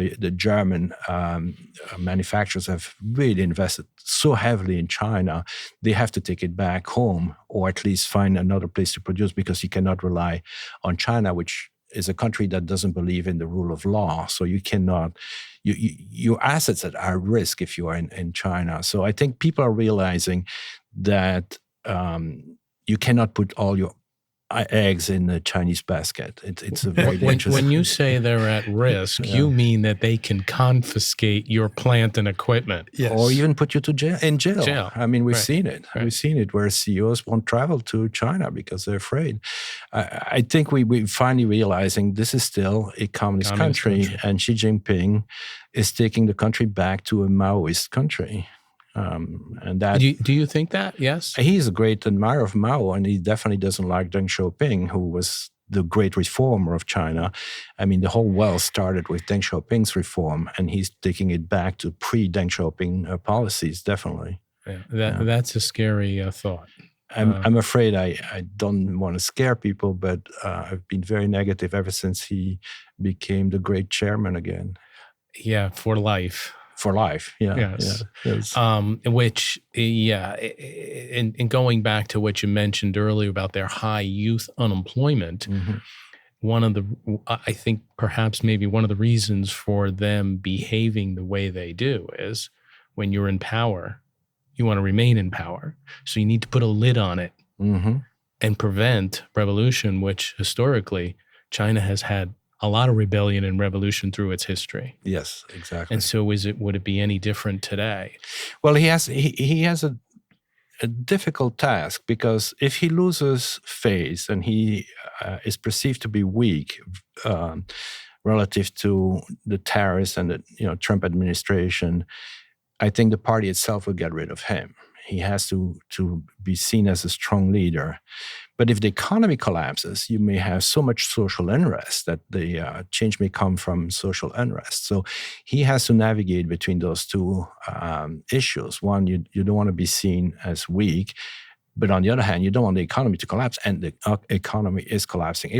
The German manufacturers have really invested so heavily in China, they have to take it back home or at least find another place to produce, because you cannot rely on China, which is a country that doesn't believe in the rule of law. So you cannot, your assets are at risk if you are in China. So I think people are realizing that you cannot put all your eggs in the Chinese basket. It's a very dangerous. When you say they're at risk, you mean that they can confiscate your plant and equipment, or even put you to jail. I mean, we've seen it. Right. We've seen it where CEOs won't travel to China because they're afraid. I think we're finally realizing this is still a communist country, and Xi Jinping is taking the country back to a Maoist country. And that, do you think that? Yes, he's a great admirer of Mao, and he definitely doesn't like Deng Xiaoping, who was the great reformer of China. I mean, the whole wealth started with Deng Xiaoping's reform, and he's taking it back to pre-Deng Xiaoping policies, definitely. That's a scary thought. I'm afraid I don't want to scare people, but I've been very negative ever since he became the great chairman again. Yeah, for life. For life, Yes. Yes. And going back to what you mentioned earlier about their high youth unemployment, I think perhaps maybe one of the reasons for them behaving the way they do is when you're in power, you want to remain in power. So you need to put a lid on it and prevent revolution, which historically China has had a lot of rebellion and revolution through its history. Yes, exactly. And so would it be any different today? Well, he has a difficult task, because if he loses face and he is perceived to be weak relative to the terrorists and the Trump administration, I think the party itself will get rid of him. He has to be seen as a strong leader. But if the economy collapses, you may have so much social unrest that the change may come from social unrest. So he has to navigate between those two issues. One, you don't want to be seen as weak, but on the other hand, you don't want the economy to collapse, and the economy is collapsing.